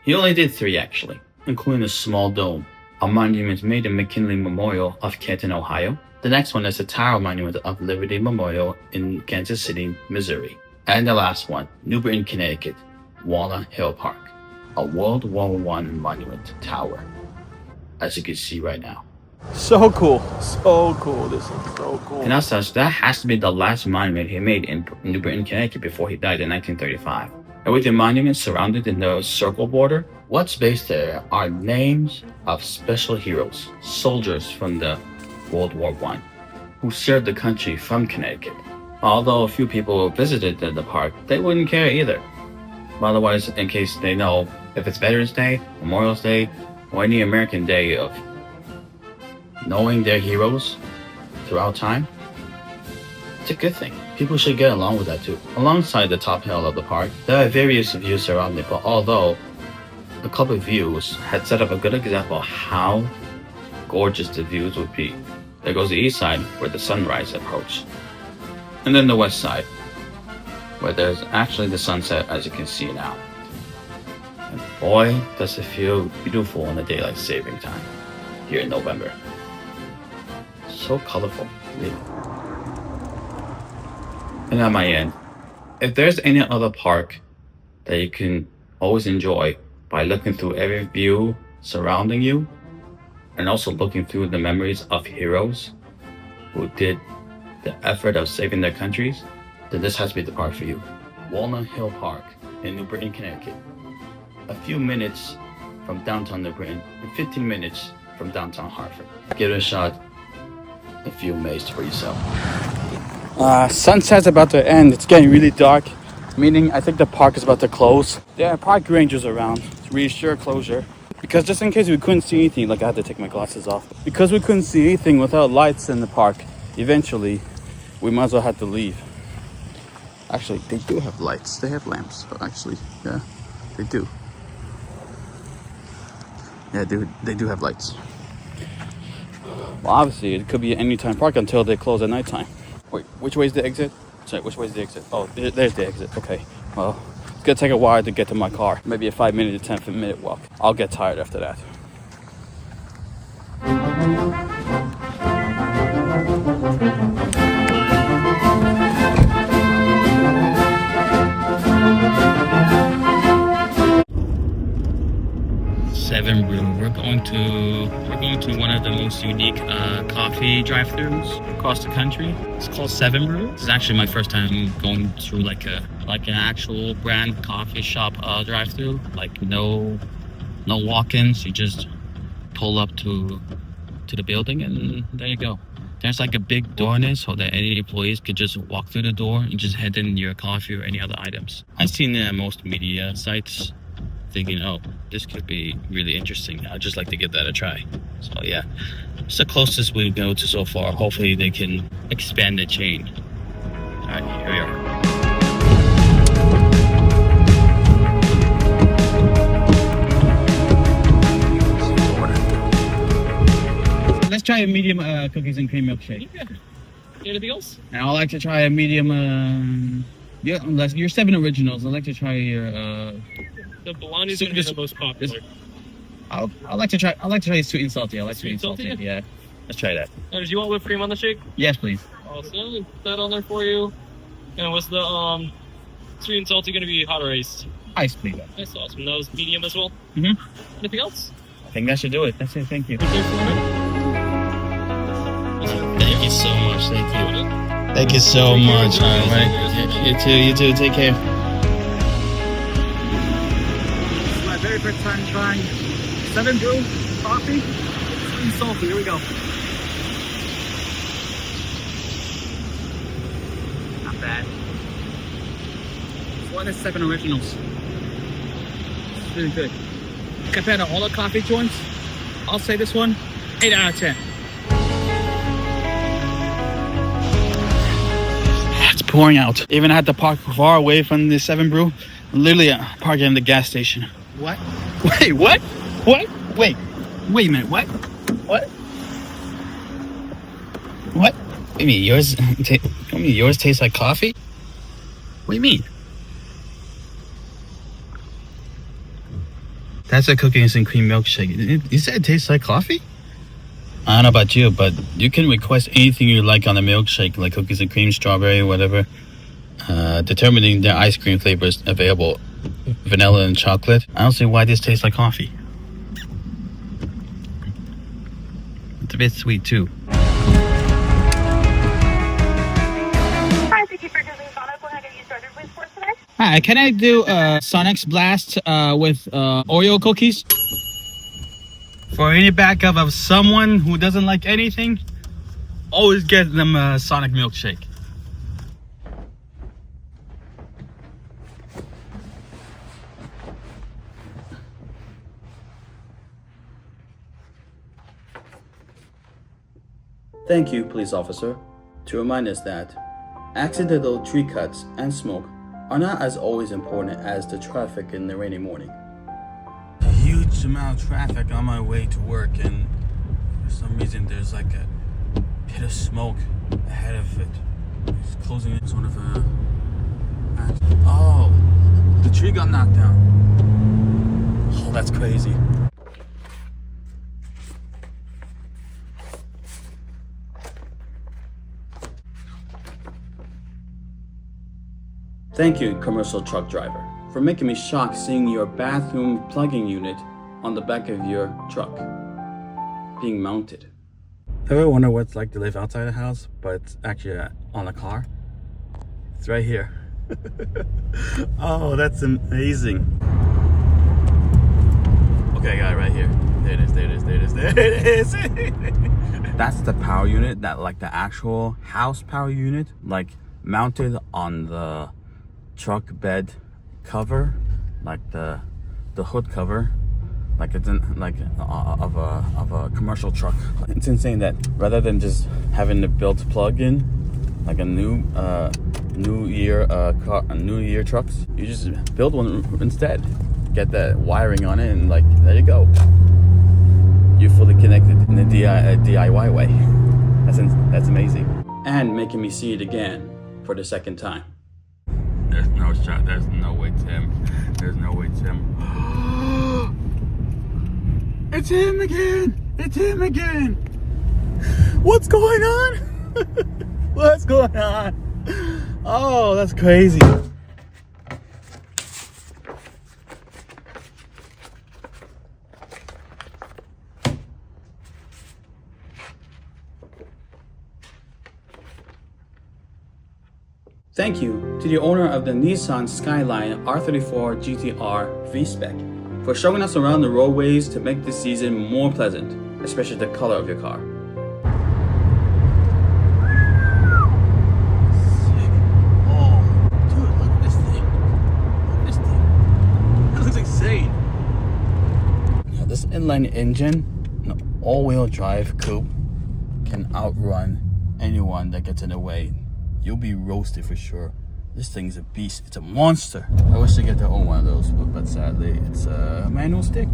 He only did 3 actually, including a small dome, a monument made in McKinley Memorial of Canton, Ohio. The next one is the Tower Monument of Liberty Memorial in Kansas City, Missouri. And the last one, New Britain, Connecticut, Walnut Hill Park, a World War I monument tower, as you can see right now. So cool. So cool. This is so cool. And as such, that has to be the last monument he made in New Britain, Connecticut before he died in 1935. And with the monument surrounded in the circle border, what's based there are names of special heroes, soldiers from the World War I, who served the country from Connecticut. Although a few people visited the park, they wouldn't care either. But otherwise, in case they know, if it's Veterans Day, Memorial Day, or any American day of knowing their heroes throughout time, it's a good thing. People should get along with that too. Alongside the top hill of the park, there are various views surrounding it, but although a couple of views had set up a good example of how gorgeous the views would be. There goes the east side, where the sunrise approached. And then the west side, where there's actually the sunset, as you can see now. And boy, does it feel beautiful in the daylight saving time here in November. So colorful, really. And at my end, if there's any other park that you can always enjoy by looking through every view surrounding you, and also looking through the memories of heroes who did the effort of saving their countries, then this has to be the park for you. Walnut Hill Park in New Britain, Connecticut. A few minutes from downtown New Britain and 15 minutes from downtown Hartford. Give it a shot and feel amazed for yourself. Sunset's about to end. It's getting really dark, meaning I think the park is about to close. There are park rangers around to reassure closure. Because just in case we couldn't see anything, like I had to take my glasses off. Because we couldn't see anything without lights in the park, eventually we might as well have to leave. Actually, they do have lights. They have lamps, actually. Yeah, they do. Yeah, they do have lights. Well, obviously, it could be an anytime park until they close at nighttime. Wait, which way is the exit? Sorry, which way is the exit? Oh, there's the exit. Okay, well, it's gonna take a while to get to my car. Maybe a 5-minute to 10-minute walk. I'll get tired after that. Seven rooms. we're going to one of the most unique coffee drive-thrus across the country. It's called Seven Brew. This is actually my first time going through like an actual brand coffee shop drive-thru. Like no walk-ins. You just pull up to the building and there you go. There's like a big door in it so that any employees could just walk through the door and just hand in your coffee or any other items. I've seen most media sites thinking, oh, this could be really interesting. I'd just like to give that a try. So yeah, it's the closest we go to so far. Hopefully they can expand the chain. All right, here we are. Let's try a medium cookies and cream milkshake. Yeah. Anything else? And I'd like to try a medium. Yeah, unless your 7 originals. I'd like to try your. The blonde is going to be the most popular. I'd like to try sweet and salty. I like sweet and salty. Yeah. Let's try that. Did you want whipped cream on the shake? Yes, please. Awesome. Put that on there for you. And was the sweet and salty going to be hot or iced? Ice, please. Nice, awesome. That was medium as well. Mhm. Anything else? I think that should do it. That's it. Thank you. Thank you so much. Thank you. Thank you so much. All right. You too. Take care. This is my very first time trying 7 Brew coffee. Sweet and salty. Here we go. Not bad. This one is 7 originals. It's really good. Compared to all the coffee joints, I'll say this one 8 out of 10. It's pouring out. Even I had to park far away from the 7 Brew. Literally parking in the gas station. What? Wait, what? What? Wait a minute. What? What? What? What do you mean yours tastes like coffee? What do you mean? That's a cookies and cream milkshake. You said it tastes like coffee? I don't know about you, but you can request anything you like on a milkshake, like cookies and cream, strawberry, whatever. Determining the ice cream flavors available, vanilla and chocolate. I don't see why this tastes like coffee. It's a bit sweet too. Hi, thank you for choosing Sonic. What can I get you started with for today? Hi, can I do Sonic's Blast with Oreo cookies? For any backup of someone who doesn't like anything, always get them a Sonic milkshake. Thank you, police officer, to remind us that accidental tree cuts and smoke are not as always important as the traffic in the rainy morning. Huge amount of traffic on my way to work, and for some reason there's like a pit of smoke ahead of it. It's closing in sort of a... Oh, the tree got knocked down. Oh, that's crazy. Thank you, commercial truck driver, for making me shocked seeing your bathroom plugging unit on the back of your truck being mounted. Ever wonder what it's like to live outside a house, but it's actually on a car? It's right here. Oh, that's amazing. Okay, I got it right here. There it is. That's the power unit, that like the actual house power unit, like mounted on the truck bed cover, like the hood cover, like it's in, like of a commercial truck. It's insane that rather than just having the built plug in like a new year trucks, you just build one instead. Get that wiring on it, and like there you go. You're fully connected in the DIY way. That's amazing. And making me see it again for the second time. There's no shot. There's no way, Tim. There's no way, Tim. It's him again. It's him again. What's going on? What's going on? Oh, that's crazy. Thank you to the owner of the Nissan Skyline R34 GTR V-Spec for showing us around the roadways to make this season more pleasant, especially the color of your car. This inline engine, an all-wheel drive coupe, can outrun anyone that gets in the way. You'll be roasted for sure. This thing's a beast. It's a monster. I wish to get to own one of those, but sadly, it's a manual stick.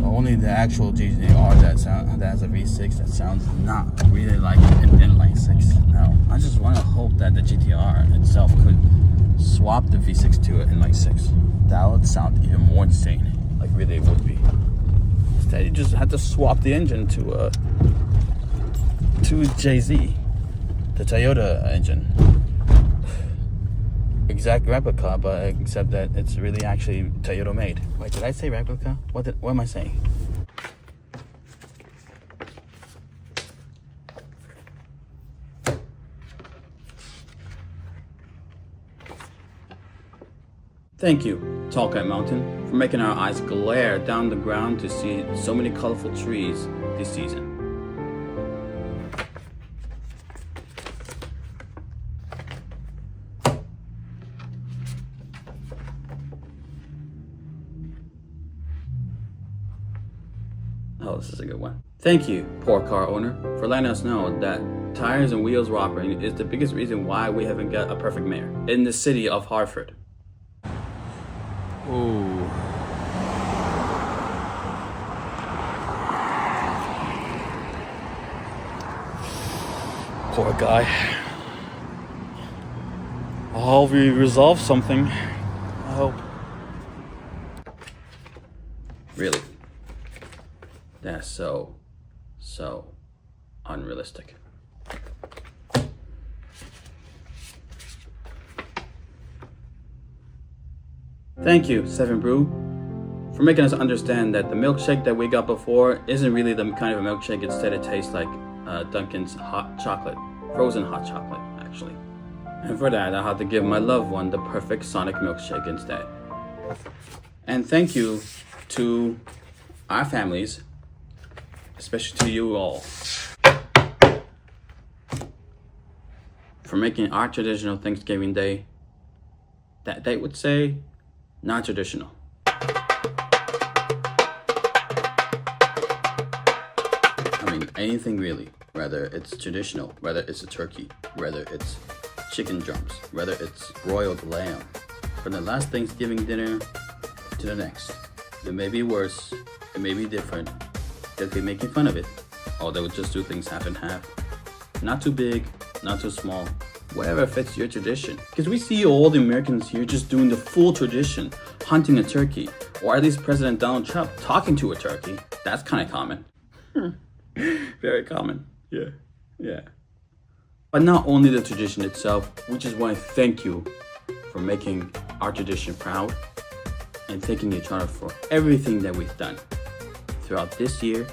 Only the actual GTR that has a V6 that sounds not really like an inline six. Now, I just want to hope that the GTR itself could swap the V6 to an inline six. That would sound even more insane. Like really, it would be. Instead, you just had to swap the engine to JZ, the Toyota engine. Exact replica, but except that it's really actually Toyota made. Wait, did I say replica? What am I saying? Thank you, Tall Cat Mountain, for making our eyes glare down the ground to see so many colorful trees this season. Oh, this is a good one. Thank you, poor car owner, for letting us know that tires and wheels whopping is the biggest reason why we haven't got a perfect mayor in the city of Hartford. Ooh. Poor guy. I hope we resolve something. I hope. Really? That's so unrealistic. Thank you, Seven Brew, for making us understand that the milkshake that we got before isn't really the kind of a milkshake. Instead, it tastes like Dunkin's hot chocolate, frozen hot chocolate, actually. And for that, I had to give my loved one the perfect Sonic milkshake instead. And thank you to our families, especially to you all, for making our traditional Thanksgiving Day, that they would say, not traditional. I mean, anything really, whether it's traditional, whether it's a turkey, whether it's chicken drums, whether it's broiled lamb, from the last Thanksgiving dinner to the next. It may be worse, it may be different, they'll be making fun of it, or they would just do things half and half. Not too big, not too small, whatever fits your tradition. Because we see all the Americans here just doing the full tradition, hunting a turkey, or at least President Donald Trump talking to a turkey. That's kind of common. Very common, yeah. But not only the tradition itself, we just want to thank you for making our tradition proud and thanking each other for everything that we've done throughout this year,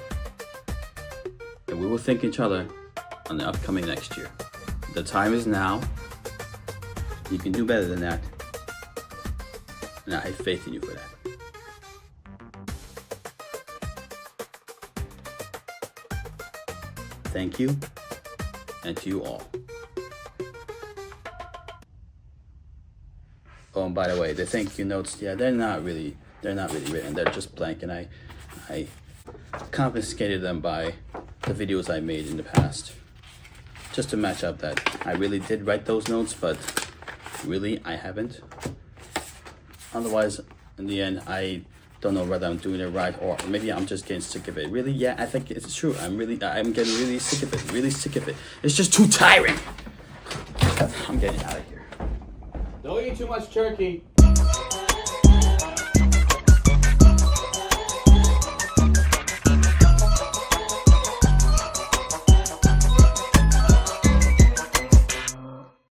and we will thank each other on the upcoming next year. The time is now. You can do better than that. And I have faith in you for that. Thank you, and to you all. Oh, and by the way, the thank you notes, yeah, they're not really written. They're just blank, and I confiscated them by the videos I made in the past, just to match up that I really did write those notes, but really I haven't. Otherwise, in the end, I don't know whether I'm doing it right, or maybe I'm just getting sick of it. Really, yeah, I think it's true. I'm getting really sick of it. It's just too tiring. I'm getting out of here. Don't eat too much turkey.